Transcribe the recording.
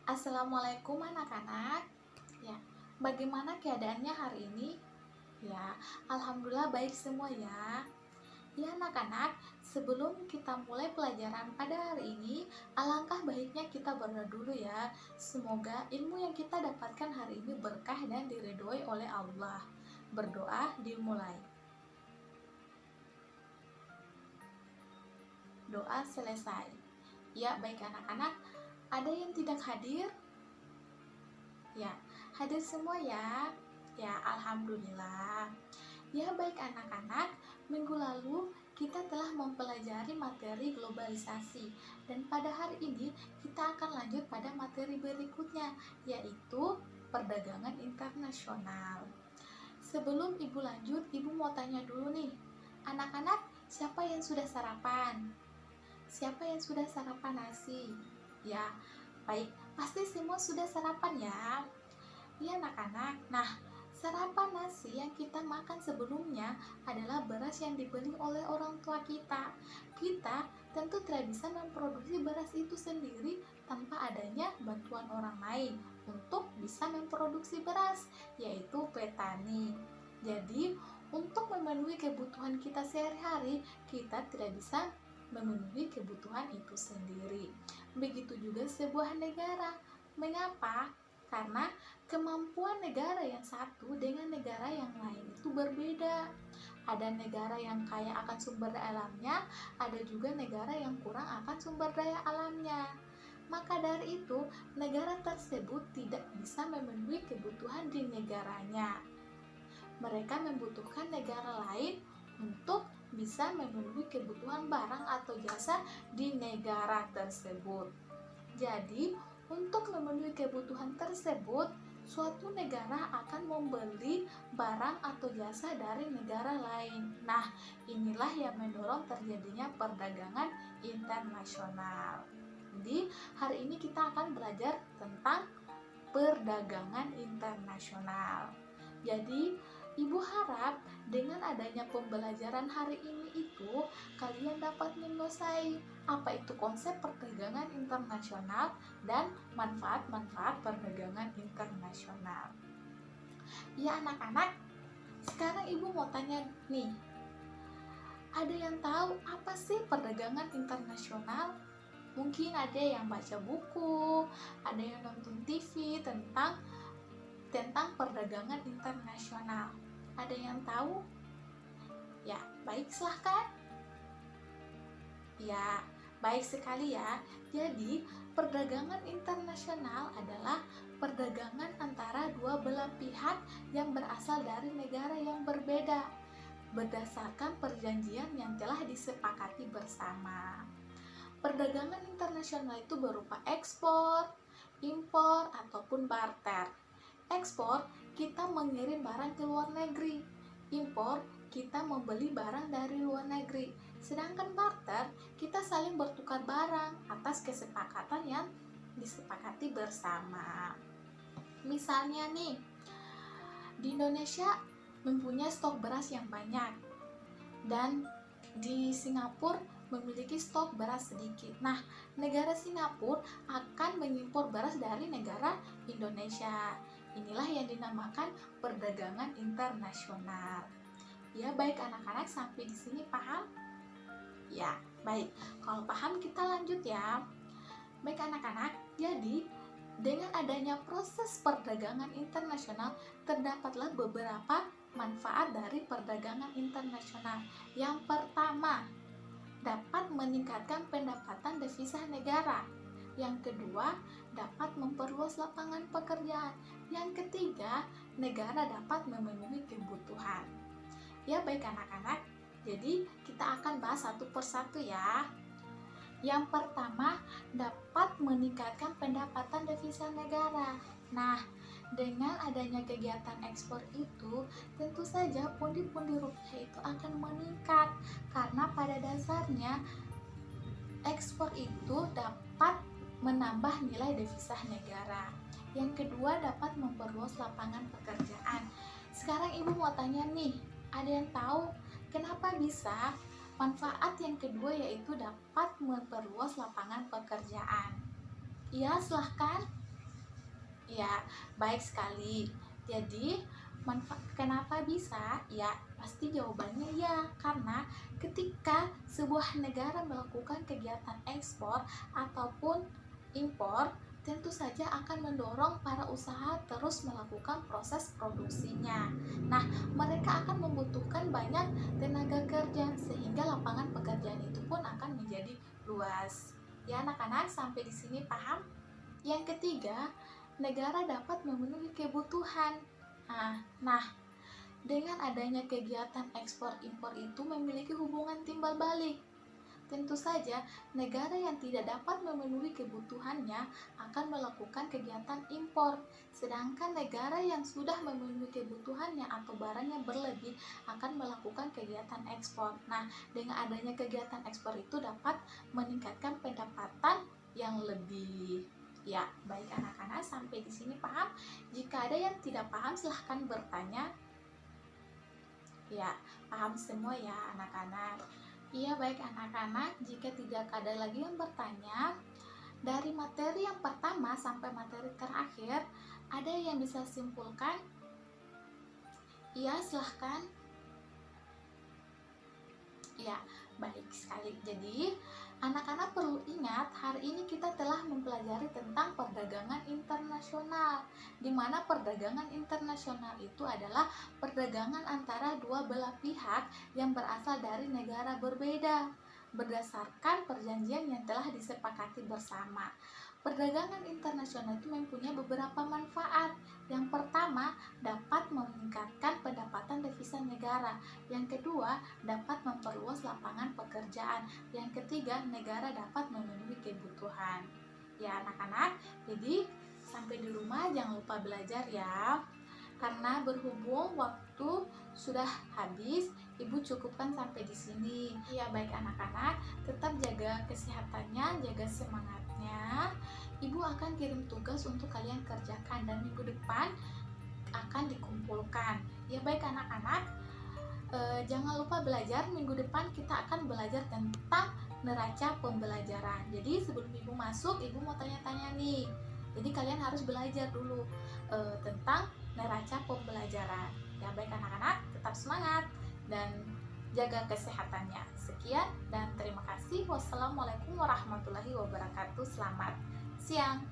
Assalamualaikum anak-anak. Ya, bagaimana keadaannya hari ini? Ya, alhamdulillah baik semua ya. Ya anak-anak, sebelum kita mulai pelajaran pada hari ini, alangkah baiknya kita berdoa dulu ya. Semoga ilmu yang kita dapatkan hari ini berkah dan diridhoi oleh Allah. Berdoa dimulai. Doa selesai. Ya, baik anak-anak, ada yang tidak hadir? Ya, hadir semua ya. Ya, alhamdulillah. Ya, baik anak-anak, minggu lalu kita telah mempelajari materi globalisasi dan pada hari ini kita akan lanjut pada materi berikutnya, yaitu perdagangan internasional. Sebelum Ibu lanjut, Ibu mau tanya dulu nih, anak-anak, siapa yang sudah sarapan? Siapa yang sudah sarapan nasi? Ya, baik, pasti semua sudah sarapan ya. Iya anak-anak, nah sarapan nasi yang kita makan sebelumnya adalah beras yang dibeli oleh orang tua kita. Kita tentu tidak bisa memproduksi beras itu sendiri tanpa adanya bantuan orang lain untuk bisa memproduksi beras, yaitu petani. Jadi, untuk memenuhi kebutuhan kita sehari-hari, kita tidak bisa memenuhi kebutuhan itu sendiri. Begitu juga sebuah negara. Mengapa? Karena kemampuan negara yang satu dengan negara yang lain itu berbeda. Ada negara yang kaya akan sumber daya alamnya, ada juga negara yang kurang akan sumber daya alamnya. Maka dari itu, negara tersebut tidak bisa memenuhi kebutuhan di negaranya. Mereka membutuhkan negara lain untuk bisa memenuhi kebutuhan barang atau jasa di negara tersebut. Jadi, untuk memenuhi kebutuhan tersebut, suatu negara akan membeli barang atau jasa dari negara lain. Nah, inilah yang mendorong terjadinya perdagangan internasional. Jadi, hari ini kita akan belajar tentang perdagangan internasional. Jadi, Ibu harap dengan adanya pembelajaran hari ini itu kalian dapat menguasai apa itu konsep perdagangan internasional dan manfaat-manfaat perdagangan internasional. Ya anak-anak, sekarang Ibu mau tanya nih, ada yang tahu apa sih perdagangan internasional? Mungkin ada yang baca buku, ada yang nonton TV tentang perdagangan internasional. Ada yang tahu? Ya, baik silahkan. Ya, baik sekali ya. Jadi, perdagangan internasional adalah perdagangan antara dua belah pihak yang berasal dari negara yang berbeda berdasarkan perjanjian yang telah disepakati bersama. Perdagangan internasional itu berupa ekspor, impor, ataupun barter. Ekspor, kita mengirim barang ke luar negeri. Impor, kita membeli barang dari luar negeri. Sedangkan barter, kita saling bertukar barang atas kesepakatan yang disepakati bersama. Misalnya nih, di Indonesia mempunyai stok beras yang banyak dan di Singapura memiliki stok beras sedikit. Nah, negara Singapura akan mengimpor beras dari negara Indonesia. Inilah yang dinamakan perdagangan internasional. Ya, baik anak-anak, sampai di sini paham? Ya, baik. Kalau paham kita lanjut ya. Baik anak-anak, jadi dengan adanya proses perdagangan internasional terdapatlah beberapa manfaat dari perdagangan internasional. Yang pertama, dapat meningkatkan pendapatan devisa negara. Yang kedua, dapat memperluas lapangan pekerjaan. Yang ketiga, negara dapat memenuhi kebutuhan. Ya, baik anak-anak, jadi kita akan bahas satu persatu ya. Yang pertama, dapat meningkatkan pendapatan devisa negara. Nah, dengan adanya kegiatan ekspor itu, tentu saja pundi-pundi rupiah itu akan meningkat karena pada dasarnya ekspor itu dapat menambah nilai devisa negara. Yang kedua, dapat memperluas lapangan pekerjaan. Sekarang Ibu mau tanya nih, ada yang tahu kenapa bisa? Manfaat yang kedua yaitu dapat memperluas lapangan pekerjaan. Ya, silahkan. Ya, baik sekali. Jadi, kenapa bisa? Ya, pasti jawabannya ya, karena ketika sebuah negara melakukan kegiatan ekspor ataupun impor, tentu saja akan mendorong para usaha terus melakukan proses produksinya. Nah, mereka akan membutuhkan banyak tenaga kerja sehingga lapangan pekerjaan itu pun akan menjadi luas. Ya, anak-anak, sampai di sini paham? Yang ketiga, negara dapat memenuhi kebutuhan. Nah, dengan adanya kegiatan ekspor impor itu memiliki hubungan timbal balik. Tentu saja, negara yang tidak dapat memenuhi kebutuhannya akan melakukan kegiatan impor, sedangkan negara yang sudah memenuhi kebutuhannya atau barangnya berlebih akan melakukan kegiatan ekspor. Nah, dengan adanya kegiatan ekspor itu dapat meningkatkan pendapatan yang lebih. Ya, baik anak-anak, sampai di sini paham? Jika ada yang tidak paham, silahkan bertanya. Ya, paham semua ya anak-anak. Iya, baik anak-anak, jika tidak ada lagi yang bertanya, dari materi yang pertama sampai materi terakhir, ada yang bisa simpulkan? Iya, silahkan. Ya, baik sekali. Jadi, anak-anak perlu ingat, hari ini kita telah mempelajari tentang perdagangan internasional, di mana perdagangan internasional itu adalah perdagangan antara dua belah pihak yang berasal dari negara berbeda, berdasarkan perjanjian yang telah disepakati bersama. Perdagangan internasional itu mempunyai beberapa manfaat. Yang pertama, dapat meningkatkan pendapatan devisa negara. Yang kedua, dapat memperluas lapangan pekerjaan. Yang ketiga, negara dapat memenuhi kebutuhan. Ya anak-anak, jadi sampai di rumah jangan lupa belajar ya. Karena berhubung waktu sudah habis, Ibu cukupkan sampai di sini. Ya baik anak-anak, tetap jaga kesehatannya, jaga semangatnya. Ibu akan kirim tugas untuk kalian kerjakan dan minggu depan akan dikumpulkan. Ya baik anak-anak, jangan lupa belajar. Minggu depan kita akan belajar tentang neraca pembelajaran. Jadi sebelum Ibu masuk, Ibu mau tanya-tanya nih. Jadi kalian harus belajar dulu tentang neraca pembelajaran. Ya baik anak-anak, tetap semangat dan jaga kesehatannya. Sekian dan terima kasih. Wassalamualaikum warahmatullahi wabarakatuh. Selamat siang.